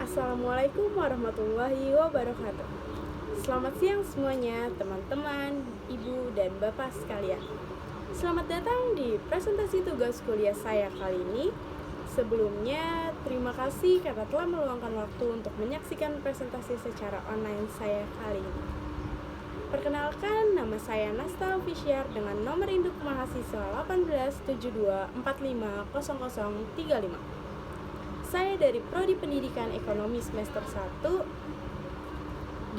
Assalamualaikum warahmatullahi wabarakatuh. Selamat siang semuanya, teman-teman, ibu dan bapak sekalian. Selamat datang di presentasi tugas kuliah saya kali ini. Sebelumnya, terima kasih karena telah meluangkan waktu untuk menyaksikan presentasi secara online saya kali ini. Perkenalkan, nama saya Nasta Officiar dengan nomor induk mahasiswa 1872450035. Saya dari Prodi Pendidikan Ekonomi semester 1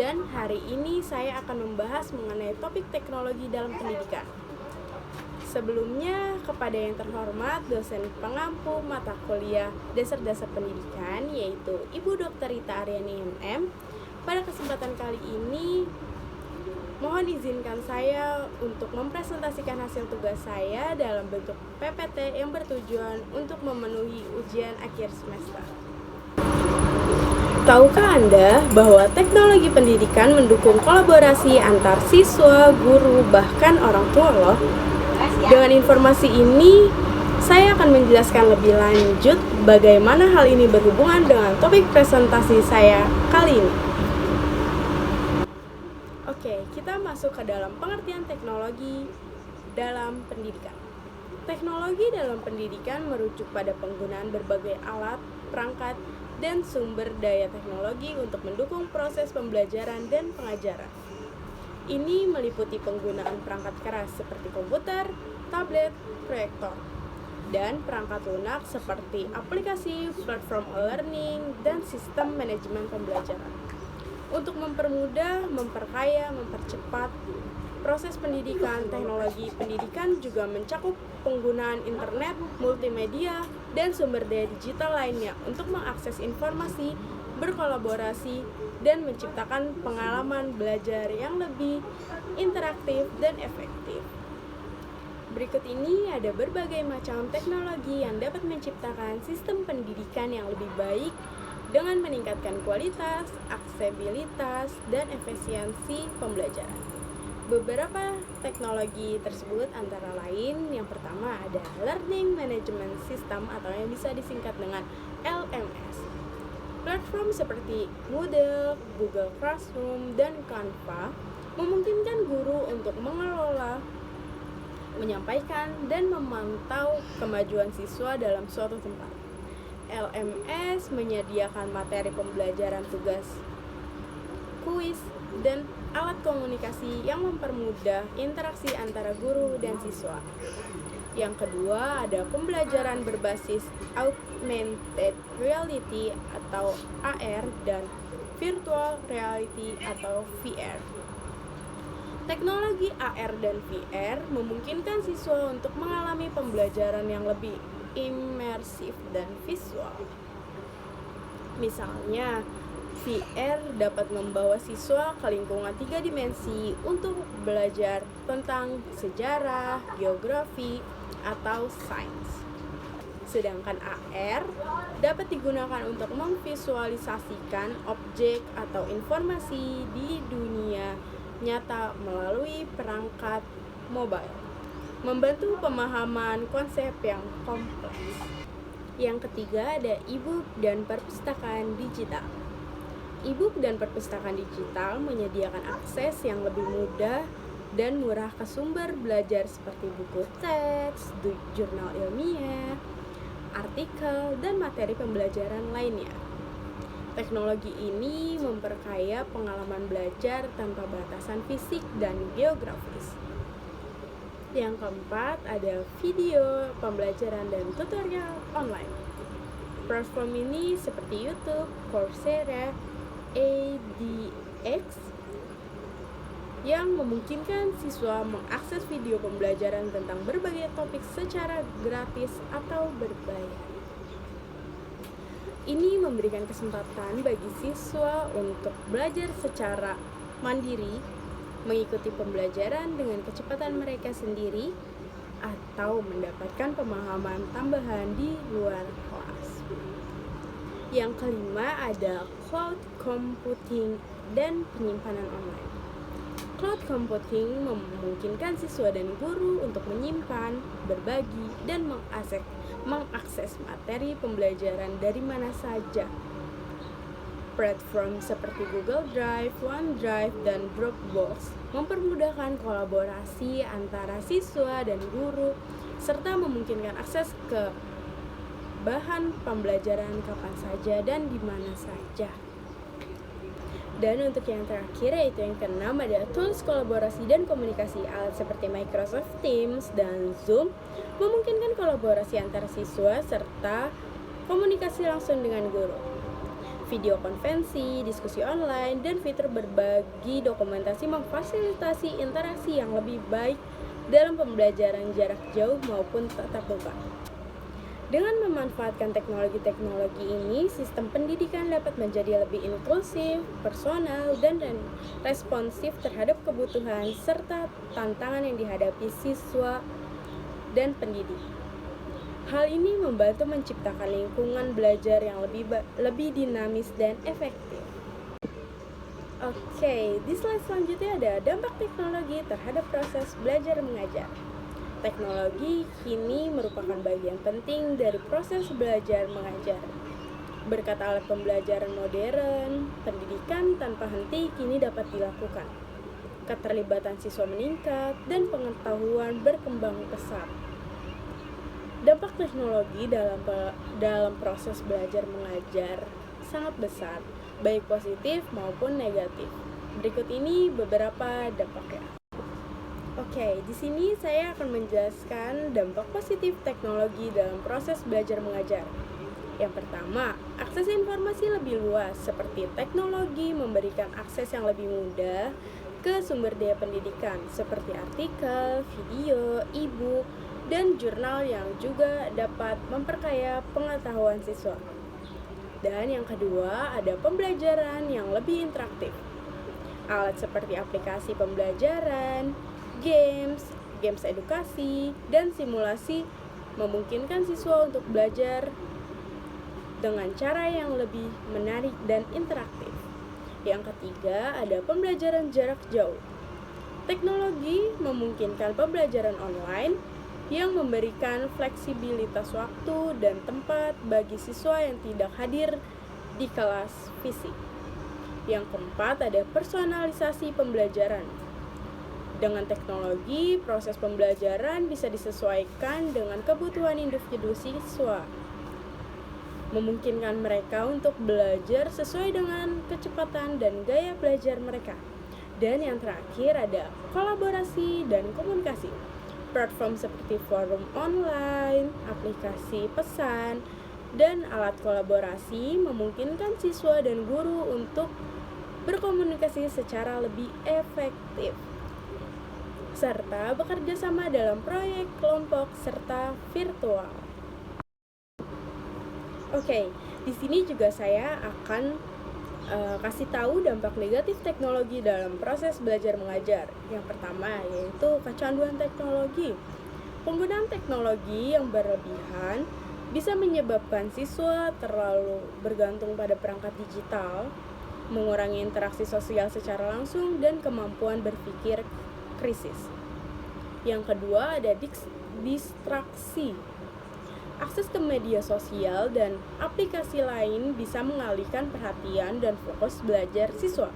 dan hari ini saya akan membahas mengenai topik teknologi dalam pendidikan. Sebelumnya, kepada yang terhormat dosen pengampu mata kuliah Dasar-Dasar Pendidikan yaitu Ibu Dr. Rita Aryani MM, pada kesempatan kali ini mohon izinkan saya untuk mempresentasikan hasil tugas saya dalam bentuk PPT yang bertujuan untuk memenuhi ujian akhir semester. Tahukah Anda bahwa teknologi pendidikan mendukung kolaborasi antar siswa, guru, bahkan orang tua loh? Dengan informasi ini, saya akan menjelaskan lebih lanjut bagaimana hal ini berhubungan dengan topik presentasi saya kali ini. Oke, kita masuk ke dalam pengertian teknologi dalam pendidikan. Teknologi dalam pendidikan merujuk pada penggunaan berbagai alat, perangkat, dan sumber daya teknologi untuk mendukung proses pembelajaran dan pengajaran. Ini meliputi penggunaan perangkat keras seperti komputer, tablet, proyektor, dan perangkat lunak seperti aplikasi, platform e-learning, dan sistem manajemen pembelajaran. Untuk mempermudah, memperkaya, mempercepat proses pendidikan, teknologi pendidikan juga mencakup penggunaan internet, multimedia, dan sumber daya digital lainnya untuk mengakses informasi, berkolaborasi, dan menciptakan pengalaman belajar yang lebih interaktif dan efektif. Berikut ini ada berbagai macam teknologi yang dapat menciptakan sistem pendidikan yang lebih baik dengan meningkatkan kualitas, aksesibilitas, dan efisiensi pembelajaran. Beberapa teknologi tersebut antara lain, yang pertama ada Learning Management System atau yang bisa disingkat dengan LMS. Platform seperti Moodle, Google Classroom, dan Canva memungkinkan guru untuk mengelola, menyampaikan, dan memantau kemajuan siswa dalam suatu tempat. LMS menyediakan materi pembelajaran tugas, kuis, dan alat komunikasi yang mempermudah interaksi antara guru dan siswa. Yang kedua ada pembelajaran berbasis augmented reality atau AR dan virtual reality atau VR. Teknologi AR dan VR memungkinkan siswa untuk mengalami pembelajaran yang lebih imersif dan visual. Misalnya, VR dapat membawa siswa ke lingkungan 3 dimensi untuk belajar tentang sejarah, geografi, atau sains. Sedangkan AR dapat digunakan untuk memvisualisasikan objek atau informasi di dunia nyata melalui perangkat mobile, membantu pemahaman konsep yang kompleks. Yang ketiga ada e-book dan perpustakaan digital. E-book dan perpustakaan digital menyediakan akses yang lebih mudah dan murah ke sumber belajar seperti buku teks, jurnal ilmiah, artikel, dan materi pembelajaran lainnya. Teknologi ini memperkaya pengalaman belajar tanpa batasan fisik dan geografis. Yang keempat ada video, pembelajaran, dan tutorial online. Platform ini seperti YouTube, Coursera, edX yang memungkinkan siswa mengakses video pembelajaran tentang berbagai topik secara gratis atau berbayar. Ini memberikan kesempatan bagi siswa untuk belajar secara mandiri, mengikuti pembelajaran dengan kecepatan mereka sendiri, atau mendapatkan pemahaman tambahan di luar kelas. Yang kelima ada cloud computing dan penyimpanan online. Cloud computing memungkinkan siswa dan guru untuk menyimpan, berbagi, dan mengakses materi pembelajaran dari mana saja. Platform seperti Google Drive, OneDrive, dan Dropbox mempermudahkan kolaborasi antara siswa dan guru, serta memungkinkan akses ke bahan pembelajaran kapan saja dan di mana saja. Dan untuk yang terakhir, yaitu yang keenam, ada tools kolaborasi dan komunikasi. Alat seperti Microsoft Teams dan Zoom memungkinkan kolaborasi antara siswa serta komunikasi langsung dengan guru. Video konferensi, diskusi online, dan fitur berbagi dokumentasi memfasilitasi interaksi yang lebih baik dalam pembelajaran jarak jauh maupun tatap muka. Dengan memanfaatkan teknologi-teknologi ini, sistem pendidikan dapat menjadi lebih inklusif, personal, dan responsif terhadap kebutuhan serta tantangan yang dihadapi siswa dan pendidik. Hal ini membantu menciptakan lingkungan belajar yang lebih dinamis dan efektif. Oke, di slide selanjutnya ada dampak teknologi terhadap proses belajar mengajar. Teknologi kini merupakan bagian penting dari proses belajar mengajar. Berkat alat pembelajaran modern, pendidikan tanpa henti kini dapat dilakukan. Keterlibatan siswa meningkat dan pengetahuan berkembang pesat. Dampak teknologi dalam proses belajar mengajar sangat besar, baik positif maupun negatif. Berikut ini beberapa dampaknya. Oke, di sini saya akan menjelaskan dampak positif teknologi dalam proses belajar mengajar. Yang pertama, akses informasi lebih luas, seperti teknologi memberikan akses yang lebih mudah ke sumber daya pendidikan, seperti artikel, video, e-book, dan jurnal yang juga dapat memperkaya pengetahuan siswa. Dan yang kedua, ada pembelajaran yang lebih interaktif. Alat seperti aplikasi pembelajaran, games edukasi, dan simulasi memungkinkan siswa untuk belajar dengan cara yang lebih menarik dan interaktif. Yang ketiga, ada pembelajaran jarak jauh. Teknologi memungkinkan pembelajaran online yang memberikan fleksibilitas waktu dan tempat bagi siswa yang tidak hadir di kelas fisik. Yang keempat, ada personalisasi pembelajaran. Dengan teknologi, proses pembelajaran bisa disesuaikan dengan kebutuhan individu siswa, memungkinkan mereka untuk belajar sesuai dengan kecepatan dan gaya belajar mereka. Dan yang terakhir ada kolaborasi dan komunikasi. Platform seperti forum online, aplikasi pesan, dan alat kolaborasi memungkinkan siswa dan guru untuk berkomunikasi secara lebih efektif, serta bekerja sama dalam proyek kelompok serta virtual. Oke, di sini juga saya akan kasih tahu dampak negatif teknologi dalam proses belajar mengajar. Yang pertama yaitu kecanduan teknologi. Penggunaan teknologi yang berlebihan bisa menyebabkan siswa terlalu bergantung pada perangkat digital, mengurangi interaksi sosial secara langsung, dan kemampuan berpikir krisis. Yang kedua ada distraksi. Akses ke media sosial dan aplikasi lain bisa mengalihkan perhatian dan fokus belajar siswa.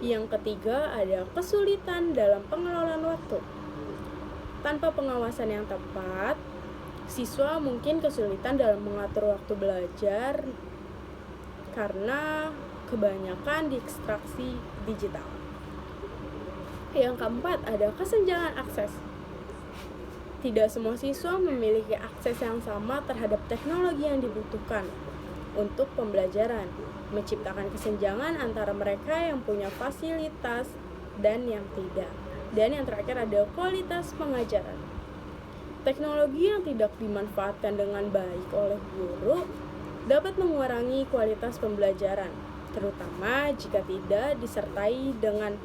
Yang ketiga ada kesulitan dalam pengelolaan waktu. Tanpa pengawasan yang tepat, siswa mungkin kesulitan dalam mengatur waktu belajar karena kebanyakan distraksi digital. Yang keempat ada kesenjangan akses. Tidak semua siswa memiliki akses yang sama terhadap teknologi yang dibutuhkan untuk pembelajaran, menciptakan kesenjangan antara mereka yang punya fasilitas dan yang tidak. Dan yang terakhir ada kualitas pengajaran. Teknologi yang tidak dimanfaatkan dengan baik oleh guru dapat mengurangi kualitas pembelajaran, terutama jika tidak disertai dengan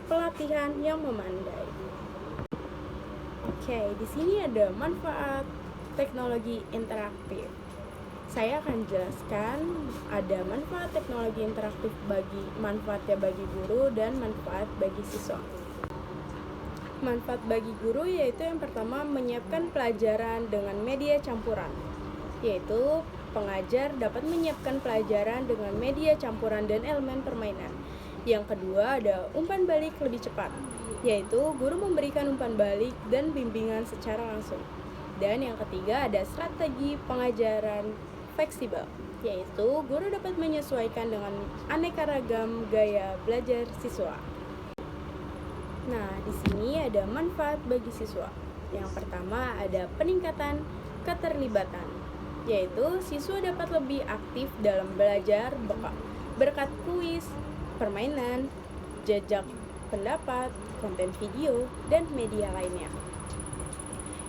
pelatihan yang memandai. Oke, di sini ada manfaat teknologi interaktif. Saya akan jelaskan ada manfaat teknologi interaktif manfaatnya bagi guru dan manfaat bagi siswa. Manfaat bagi guru yaitu yang pertama menyiapkan pelajaran dengan media campuran, yaitu pengajar dapat menyiapkan pelajaran dengan media campuran dan elemen permainan. Yang kedua ada umpan balik lebih cepat, yaitu guru memberikan umpan balik dan bimbingan secara langsung. Dan yang ketiga ada strategi pengajaran fleksibel, yaitu guru dapat menyesuaikan dengan aneka ragam gaya belajar siswa. Nah, di sini ada manfaat bagi siswa. Yang pertama ada peningkatan keterlibatan, yaitu siswa dapat lebih aktif dalam belajar berkat kuis, permainan, jejak pendapat, konten video, dan media lainnya.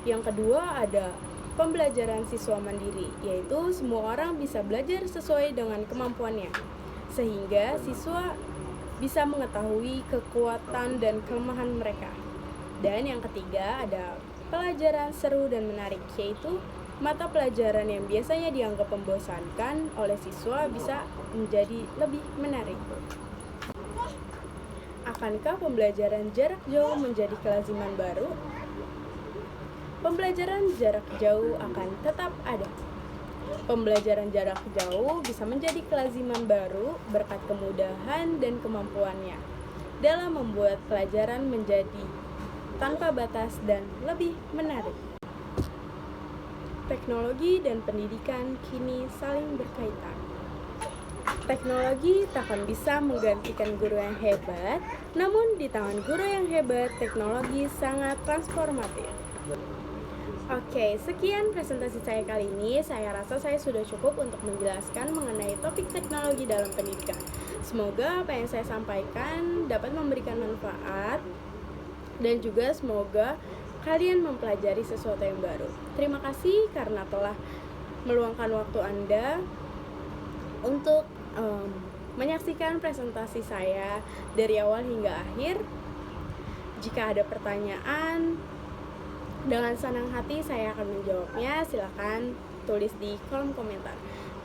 Yang kedua ada pembelajaran siswa mandiri, yaitu semua orang bisa belajar sesuai dengan kemampuannya, sehingga siswa bisa mengetahui kekuatan dan kelemahan mereka. Dan yang ketiga ada pelajaran seru dan menarik, yaitu mata pelajaran yang biasanya dianggap membosankan oleh siswa bisa menjadi lebih menarik. Akankah pembelajaran jarak jauh menjadi kelaziman baru? Pembelajaran jarak jauh akan tetap ada. Pembelajaran jarak jauh bisa menjadi kelaziman baru berkat kemudahan dan kemampuannya dalam membuat pelajaran menjadi tanpa batas dan lebih menarik. Teknologi dan pendidikan kini saling berkaitan. Teknologi takkan bisa menggantikan guru yang hebat, namun di tangan guru yang hebat, teknologi sangat transformatif. Oke, sekian presentasi saya kali ini. Saya rasa saya sudah cukup untuk menjelaskan mengenai topik teknologi dalam pendidikan. Semoga apa yang saya sampaikan dapat memberikan manfaat dan juga semoga kalian mempelajari sesuatu yang baru. Terima kasih karena telah meluangkan waktu Anda untuk menyaksikan presentasi saya dari awal hingga akhir. Jika ada pertanyaan, dengan senang hati saya akan menjawabnya. Silakan tulis di kolom komentar.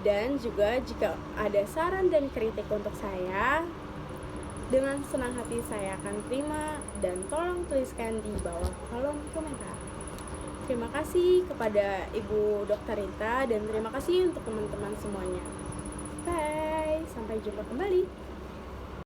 Dan juga jika ada saran dan kritik untuk saya, dengan senang hati saya akan terima dan tolong tuliskan di bawah kolom komentar. Terima kasih kepada Ibu Dr. Rita dan terima kasih untuk teman-teman semuanya. Bye, sampai jumpa kembali.